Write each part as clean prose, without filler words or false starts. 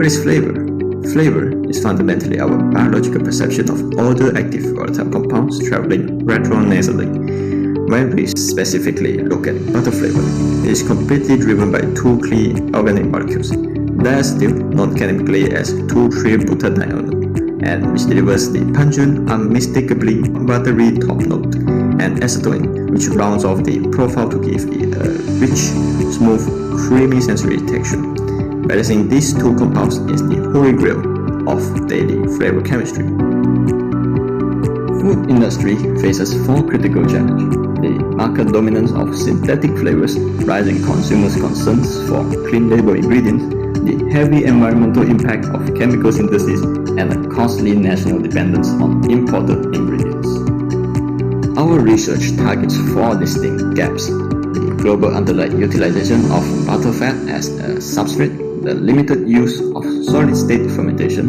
What is flavor? Flavor is fundamentally our biological perception of other active volatile compounds traveling retronasally. When we specifically look at butter flavor, it is completely driven by two key organic molecules, Diacetyl, known chemically as 2,3-butadiene, and which delivers the pungent, unmistakably buttery top note, and Acetoin, which rounds off the profile to give it a rich, smooth, creamy sensory texture. Balancing these two compounds is the holy grail of daily flavor chemistry. Food industry faces four critical challenges: the market dominance of synthetic flavors, rising consumers' concerns for clean label ingredients, the heavy environmental impact of chemical synthesis, and a costly national dependence on imported ingredients. Our research targets four distinct gaps: the global underutilization of butterfat as a substrate, the limited use of solid-state fermentation,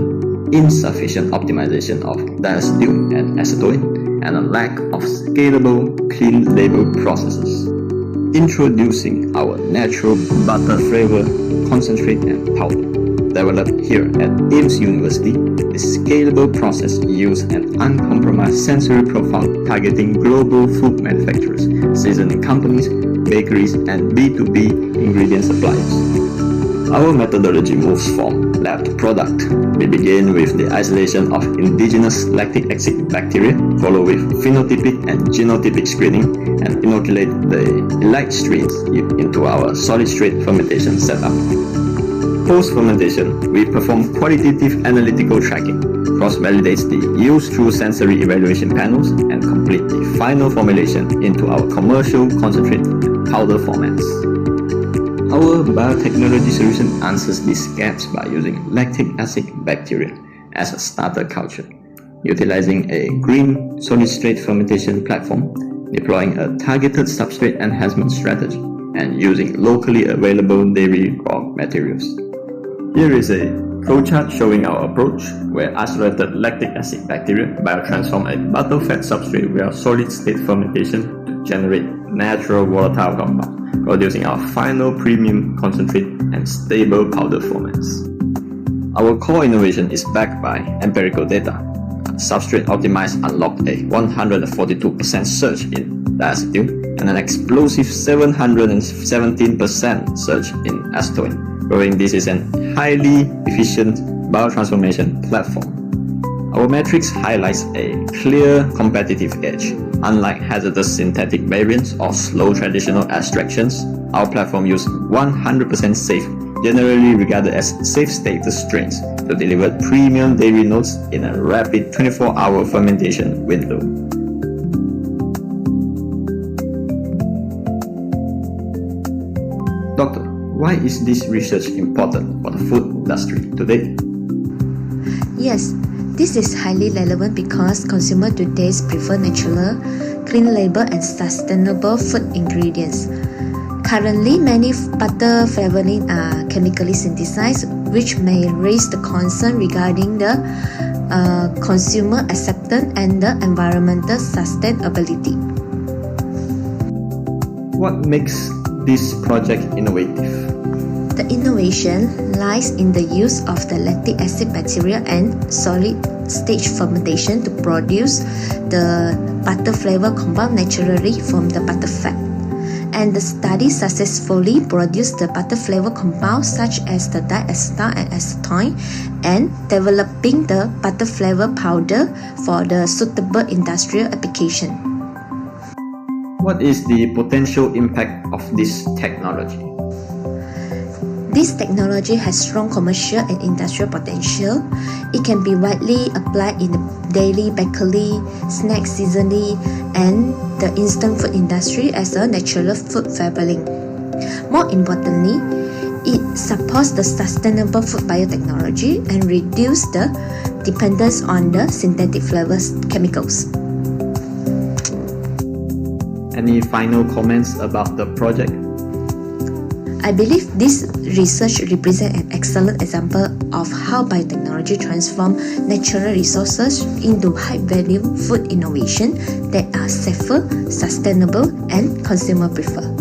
insufficient optimization of Diacetyl and Acetoin, and a lack of scalable clean label processes. Introducing our natural butter flavor concentrate and powder. Developed here at AIMST University, the scalable process uses an uncompromised sensory profile targeting global food manufacturers, seasoning companies, bakeries, and B2B ingredient suppliers. Our methodology moves from lab to product. We begin with the isolation of indigenous lactic acid bacteria, follow with phenotypic and genotypic screening, and inoculate the elite strains into our solid-state fermentation setup. Post-fermentation, we perform qualitative analytical tracking, cross-validates the yields through sensory evaluation panels, and complete the final formulation into our commercial concentrate and powder formats. Our biotechnology solution answers these gaps by using lactic acid bacteria as a starter culture, utilizing a green solid-state fermentation platform, deploying a targeted substrate enhancement strategy, and using locally available dairy raw materials. Here is a flowchart showing our approach, where isolated lactic acid bacteria biotransform a butterfat substrate via solid-state fermentation to generate natural volatile compound, producing our final premium concentrate and stable powder formats. Our core innovation is backed by empirical data. Substrate optimized unlocked a 142% surge in Diacetyl and an explosive 717% surge in Acetoin, proving this is an highly efficient biotransformation platform. Our metrics highlights a clear competitive edge. Unlike hazardous synthetic variants or slow traditional extractions, our platform uses 100% safe, generally regarded as safe status strains to deliver premium dairy notes in a rapid 24-hour fermentation window. Doctor, why is this research important for the food industry today? Yes, this is highly relevant because consumers today prefer natural, clean label and sustainable food ingredients. Currently, many butter flavorings are chemically synthesized, which may raise the concern regarding the consumer acceptance and the environmental sustainability. What makes this project innovative? The innovation lies in the use of the lactic acid bacteria and solid-state fermentation to produce the butter flavor compound naturally from the butter fat. And the study successfully produced the butter flavor compounds such as the Diacetyl and Acetoin, and developing the butter flavor powder for the suitable industrial application. What is the potential impact of this technology? This technology has strong commercial and industrial potential. It can be widely applied in the daily bakery, snack seasoning, and the instant food industry as a natural food flavoring. More importantly, it supports the sustainable food biotechnology and reduces the dependence on the synthetic flavors chemicals. Any final comments about the project? I believe this research represents an excellent example of how biotechnology transforms natural resources into high-value food innovation that are safer, sustainable, and consumer preferred.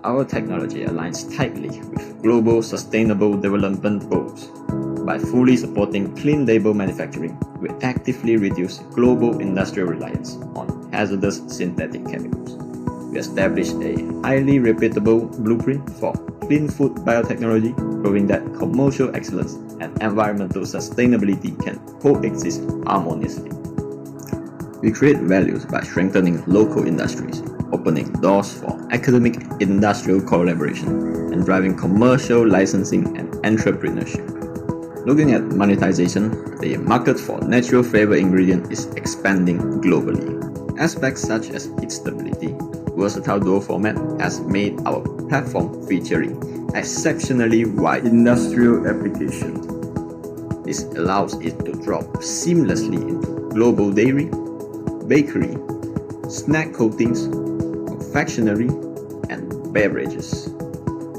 Our technology aligns tightly with global sustainable development goals. By fully supporting clean label manufacturing, we actively reduce global industrial reliance on hazardous synthetic chemicals. We established a highly repeatable blueprint for clean food biotechnology, proving that commercial excellence and environmental sustainability can coexist harmoniously. We create values by strengthening local industries, opening doors for academic industrial collaboration, and driving commercial licensing and entrepreneurship. Looking at monetization, the market for natural flavor ingredient is expanding globally. Aspects such as its stability, versatile dual format has made our platform featuring exceptionally wide industrial application. This allows it to drop seamlessly into global dairy, bakery, snack coatings, confectionery, and beverages.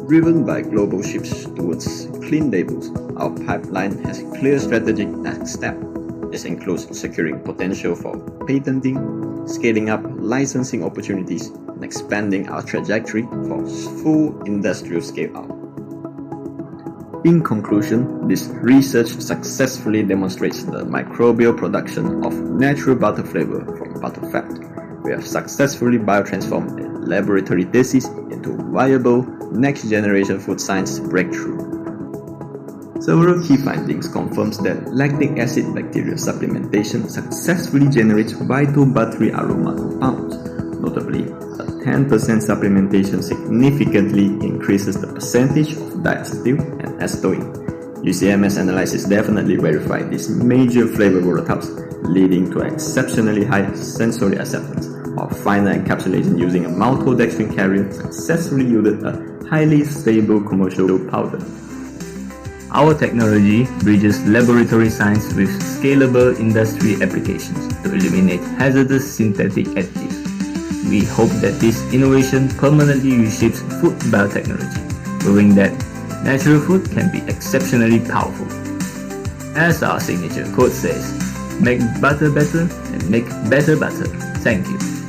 Driven by global shifts towards clean labels, our pipeline has clear strategic next steps. This includes securing potential for patenting, scaling up licensing opportunities, and expanding our trajectory for full industrial scale-out. In conclusion, this research successfully demonstrates the microbial production of natural butter flavor from butter fat. We have successfully biotransformed a laboratory thesis into viable next-generation food science breakthrough. Several key findings confirms that lactic acid bacteria supplementation successfully generates vital buttery aroma compounds. Notably, a 10% supplementation significantly increases the percentage of Diacetyl and Acetoin. UCMS analysis definitely verified these major flavor volatiles, leading to exceptionally high sensory acceptance, while final encapsulation using a maltodextrin carrier successfully yielded a highly stable commercial powder. Our technology bridges laboratory science with scalable industry applications to eliminate hazardous synthetic additives. We hope that this innovation permanently reshapes food biotechnology, proving that natural food can be exceptionally powerful. As our signature quote says, make butter better and make better butter. Thank you.